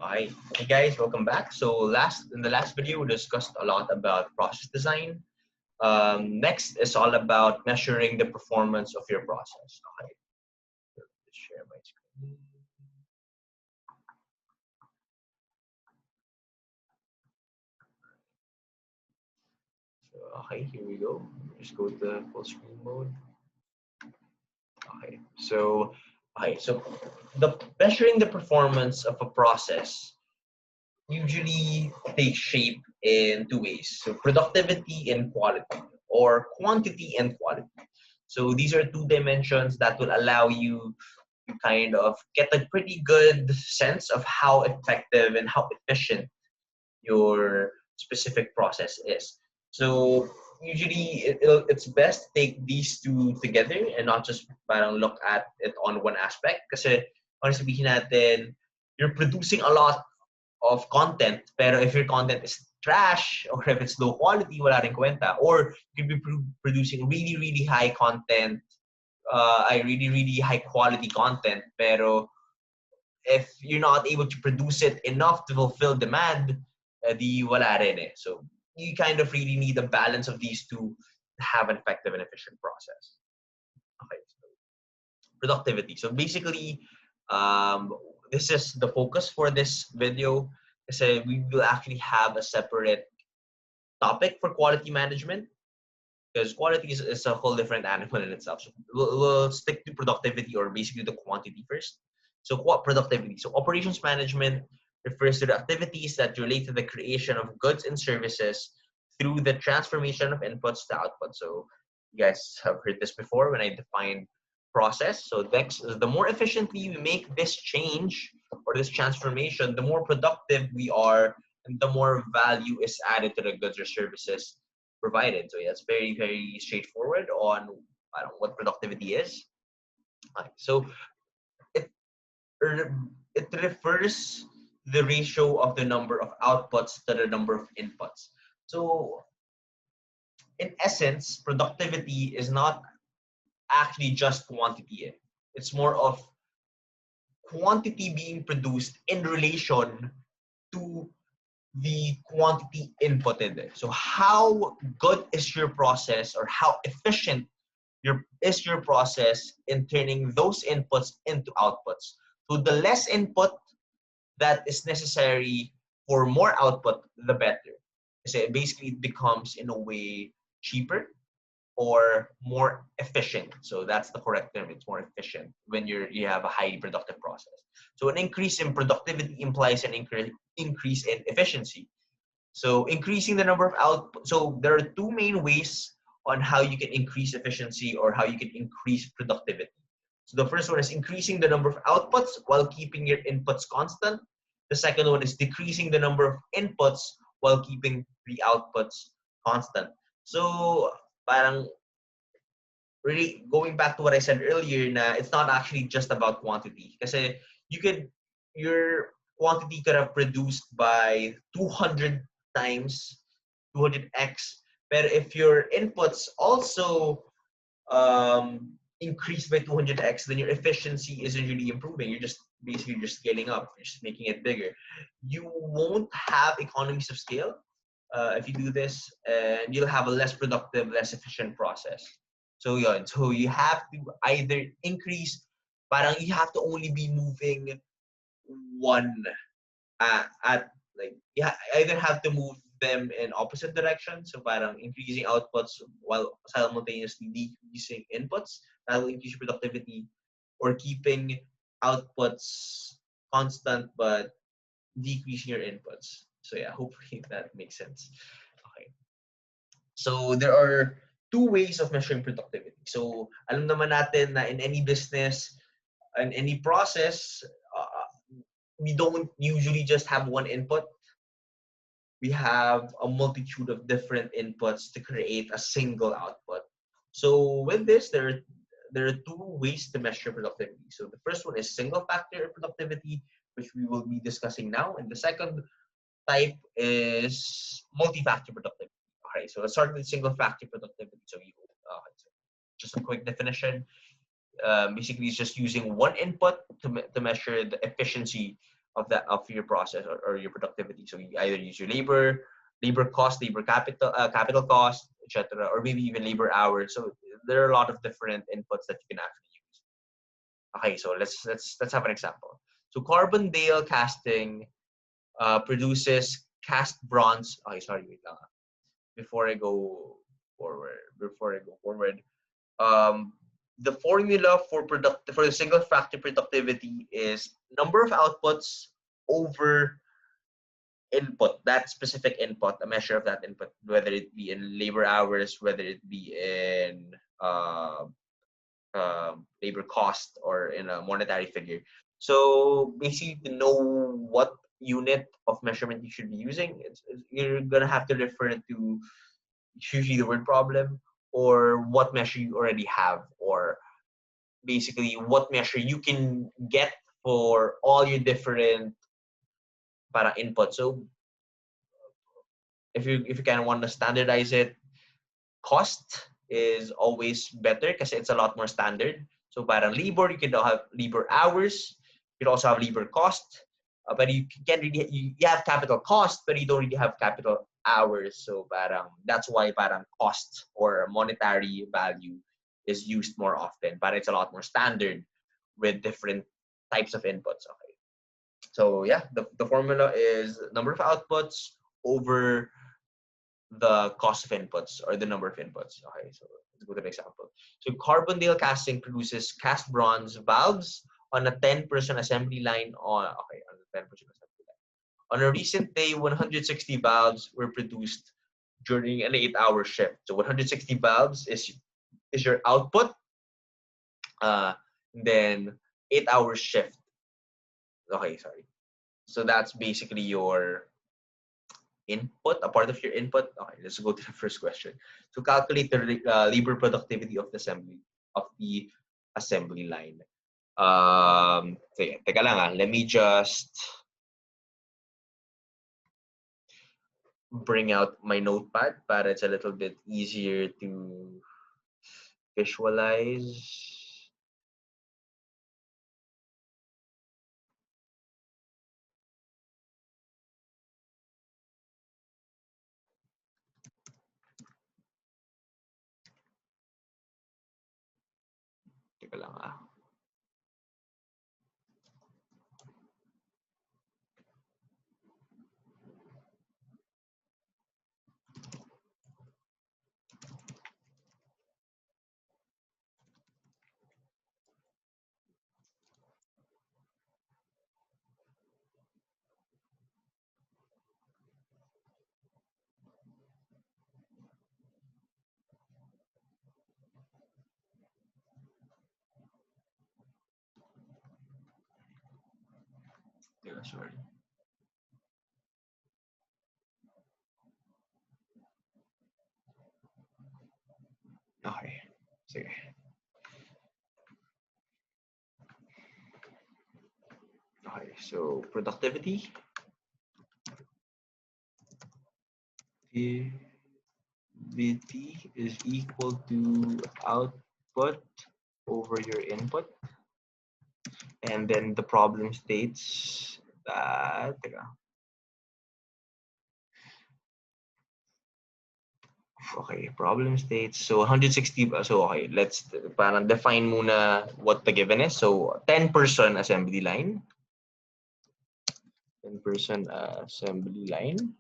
Hi, hey guys, welcome back. So in the last video, we discussed a lot about process design. Next is all about measuring the performance of your process. Okay, let's share my screen. So, okay, here we go. Just go to full screen mode. Okay, so the measuring the performance of a process usually takes shape in two ways. So productivity and quality, or quantity and quality. So these are two dimensions that will allow you to kind of get a pretty good sense of how effective and how efficient your specific process is. So usually it's best to take these two together and not just parang look at it on one aspect. Kasi honestly sabihin natin, you're producing a lot of content, pero if your content is trash or if it's low quality, wala rin kwenta. Or you could be producing really, really high content, really high quality content, pero if you're not able to produce it enough to fulfill demand, di wala rin eh. So you kind of really need a balance of these two to have an effective and efficient process. Okay, so productivity. So basically, um, this is the focus for this video. Kasi we will actually have a separate topic for quality management because quality is a whole different animal in itself. So we'll stick to productivity or basically the quantity first. So what productivity? So operations management refers to the activities that relate to the creation of goods and services through the transformation of inputs to outputs. So you guys have heard this before when I defined process. So next, the more efficiently we make this change or this transformation, the more productive we are and the more value is added to the goods or services provided. So yeah, it's very, very straightforward on what productivity is. So it it refers the ratio of the number of outputs to the number of inputs. So in essence, productivity is not actually just quantity. It's more of quantity being produced in relation to the quantity inputted. So how good is your process or how efficient is your process in turning those inputs into outputs? So the less input that is necessary for more output, the better. So basically it becomes in a way cheaper or more efficient. So that's the correct term. It's more efficient when you have a highly productive process. So an increase in productivity implies an increase in efficiency. So increasing the number of output. So there are two main ways on how you can increase efficiency or how you can increase productivity. So the first one is increasing the number of outputs while keeping your inputs constant. The second one is decreasing the number of inputs while keeping the outputs constant. So parang really going back to what I said earlier, na it's not actually just about quantity. Kasi your quantity could have produced by 200 times, 200x. But if your inputs also increase by 200x, then your efficiency isn't really improving. You're just basically just scaling up. You're just making it bigger. You won't have economies of scale if you do this, and you'll have a less productive, less efficient process. So yun. So you have to either increase, parang you have to only be moving one at like you either have to move them in opposite directions. So parang increasing outputs while simultaneously decreasing inputs. That will increase productivity, or keeping outputs constant but decreasing your inputs. So yeah, hopefully that makes sense. Okay. So there are two ways of measuring productivity. So alam naman natin na in any business, in any process, we don't usually just have one input. We have a multitude of different inputs to create a single output. So with this, there are two ways to measure productivity. So the first one is single factor productivity, which we will be discussing now. And the second type is multi-factor productivity. Okay, so let's start with single factor productivity. So just a quick definition. Basically, it's just using one input to measure the efficiency of your process or your productivity. So you either use your labor cost, labor capital, capital cost, etc., or maybe even labor hours. So there are a lot of different inputs that you can actually use. Okay, so let's have an example. So Carbondale Casting produces cast bronze. Okay, sorry, wait lang. Before I go forward, the formula for the single factor productivity is number of outputs over input, that specific input, a measure of that input, whether it be in labor hours, whether it be in labor cost or in a monetary figure. So basically, to know what unit of measurement you should be using, you're gonna have to refer to usually the word problem or what measure you already have, or basically what measure you can get for all your different para input. So if you kind of want to standardize it, cost is always better because it's a lot more standard. So parang labor, you can have labor hours, you can also have labor cost, but you can't really, you have capital cost, but you don't really have capital hours. So parang that's why parang cost or monetary value is used more often, but it's a lot more standard with different types of inputs. Okay. So yeah, the formula is number of outputs over the cost of inputs or the number of inputs. Okay, so let's go to an example. So Carbondale Casting produces cast bronze valves on a 10-person assembly line on a 10-person assembly line. On a recent day, 160 valves were produced during an 8-hour shift. So 160 valves is your output. Then 8-hour shift. Okay, sorry. So that's basically your input, a part of your input. Okay, let's go to the first question. To calculate the labor productivity of the assembly line. Teka lang let me just bring out my notepad para it's a little bit easier to visualize. Teka lang sorry. Okay. Sige. Okay, so productivity is equal to output over your input. And then the problem states that, okay, problem states, so 160, so okay, let's parang define muna what the given is. So 10-person assembly line. 10-person assembly line.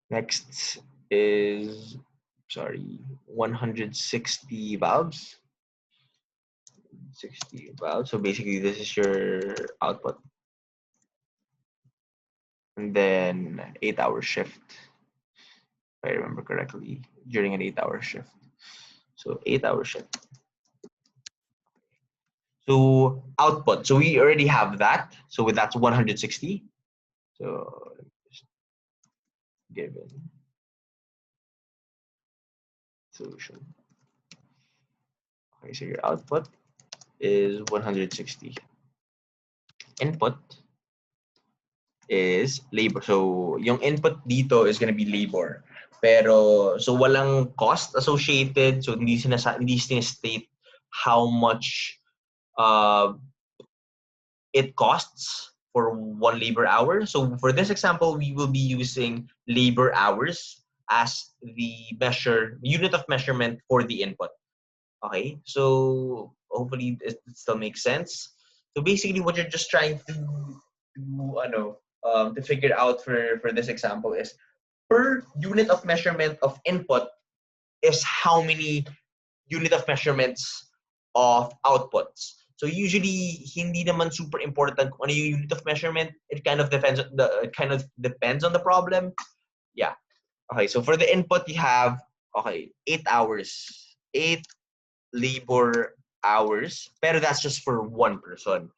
Next is, 160 valves. 60 valves. So basically this is your output. And then 8-hour shift, if I remember correctly, during an 8-hour shift. So 8-hour shift. So output. So we already have that. So that's 160. So given solution. Okay, so your output is 160. Input is labor. So yung input dito is gonna be labor. Pero so walang cost associated. So hindi sinestate how much it costs for 1 labor hour. So for this example, we will be using labor hours as the unit of measurement for the input. Okay, so hopefully it still makes sense. So basically, what you're just trying to figure out for this example is per unit of measurement of input is how many unit of measurements of outputs. So usually hindi naman super important kung ano yung unit of measurement. It kind of depends on the problem. Yeah. Okay, so for the input you have 8 hours. 8 labor hours. Pero that's just for one person.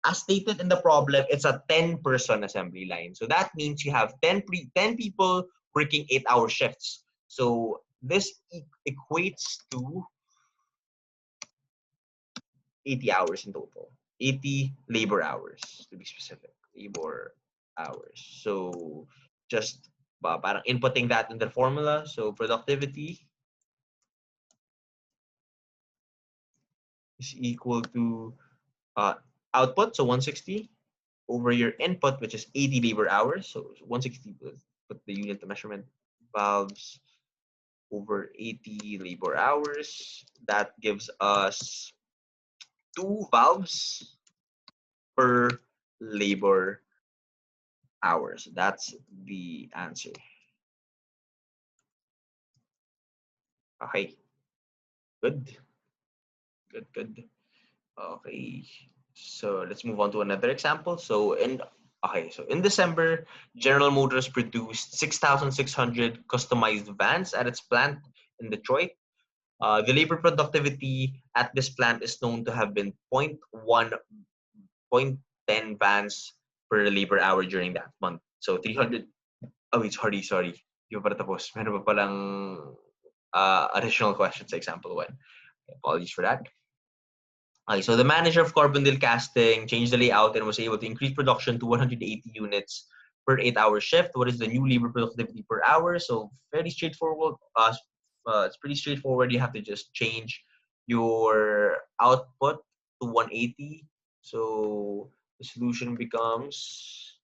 As stated in the problem, it's a 10-person assembly line. So that means you have 10 people working 8-hour shifts. So this equates to 80 hours in total. 80 labor hours, to be specific. Labor hours. So just parang inputting that in the formula. So productivity is equal to output, so 160, over your input, which is 80 labor hours. So 160, put the unit of measurement, valves over 80 labor hours. That gives us 2 valves per labor hours. That's the answer. Okay, good, good. Okay, so let's move on to another example. So in December, General Motors produced 6,600 customized vans at its plant in Detroit. The labor productivity at this plant is known to have been 0.10 vans per labor hour during that month. So 300. Oh, wait, sorry. Di pa pala tapos. Meron pa palang additional questions sa example 1. Apologies for that. Okay, so the manager of Carbondale Casting changed the layout and was able to increase production to 180 units per 8-hour shift. What is the new labor productivity per hour? So fairly straightforward. It's pretty straightforward. You have to just change your output to 180. So the solution becomes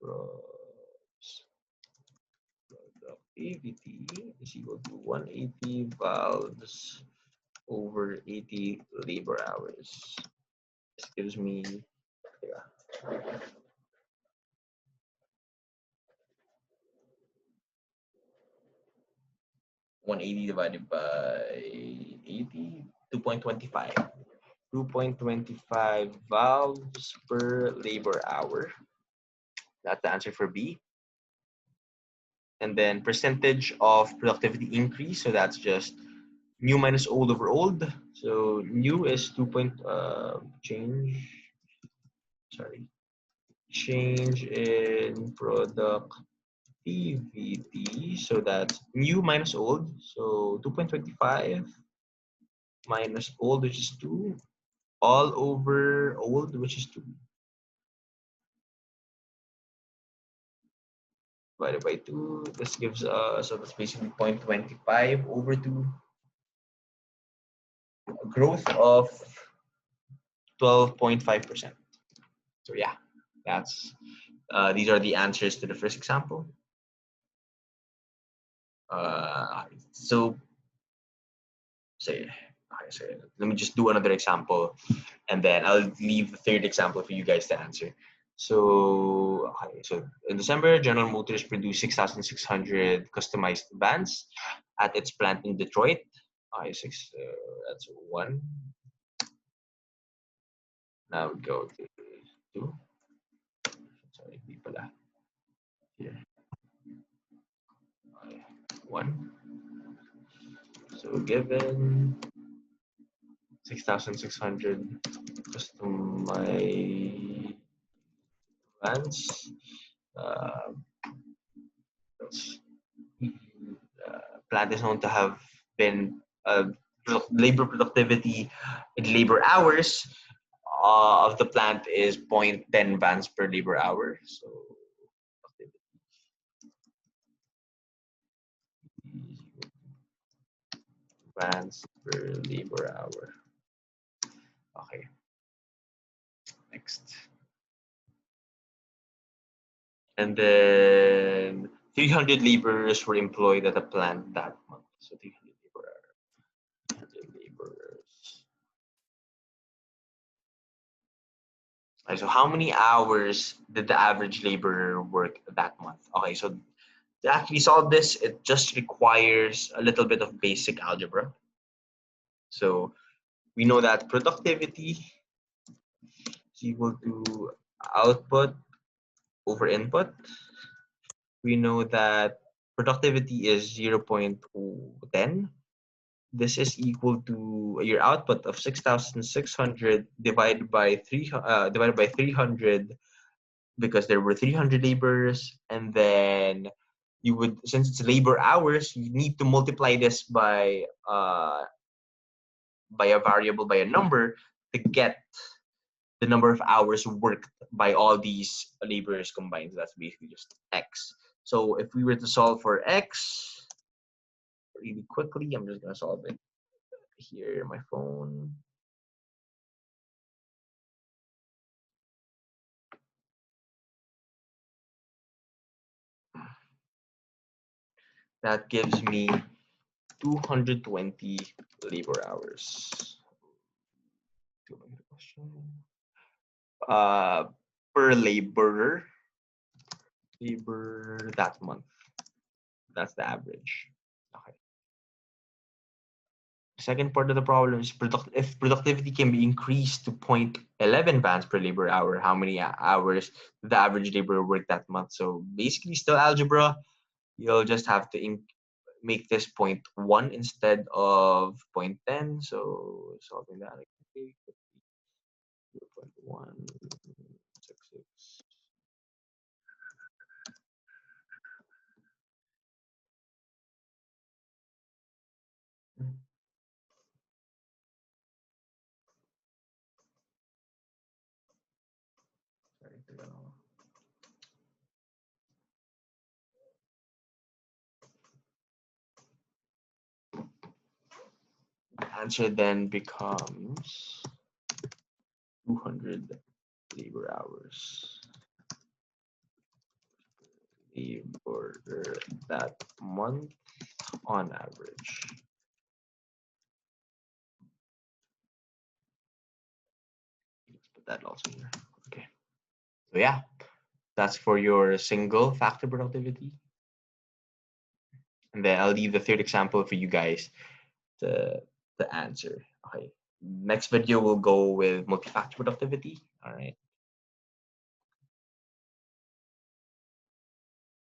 productivity is equal to 180 valves over 80 labor hours. This gives me 180 divided by 80, 2.25. 2.25 valves per labor hour. That's the answer for B. And then percentage of productivity increase. So that's just new minus old over old. So new is change in productivity. So that's new minus old. So 2.25 minus old, which is 2, all over old, which is 2. Divided by 2. This gives us, so that's basically 0.25 over 2. A growth of 12.5%. So yeah, that's these are the answers to the first example. So let me just do another example, and then I'll leave the third example for you guys to answer. So in December, General Motors produced 6,600 customized vans at its plant in Detroit. That's 1. Now we go to 2. Sorry, di pala. Here. 1. So given 6,600 customized vans, plant is known to have been labor productivity in labor hours of the plant is 0.10 vans per labor hour. So vans per labor hour. Okay. next. And then 300 laborers were employed at the plant that month. So 300 laborers. Okay, so how many hours did the average laborer work that month? Okay, so to actually solve this, it just requires a little bit of basic algebra. So we know that productivity is equal to output over input. We know that productivity is 0.10. This is equal to your output of 6,600 divided by 300, because there were 300 laborers, and then you would, since it's labor hours, you need to multiply this by a variable, by a number, to get the number of hours worked by all these laborers combined. So that's basically just X. So if we were to solve for X really quickly, I'm just gonna solve it here on my phone. That gives me 220 labor hours. Per laborer that month. That's the average. Okay. Second part of the problem is if productivity can be increased to 0.11 bands per labor hour, how many hours the average laborer worked that month? So basically still algebra. You'll just have to make this 0.1 instead of 0.10. So solving that, 0.166. Answer then becomes 200 labor hours. Labor that month on average. Let's put that also here. Okay. So yeah, that's for your single factor productivity. And then I'll leave the third example for you guys to answer. Okay. Next video will go with multi-factor productivity. All right.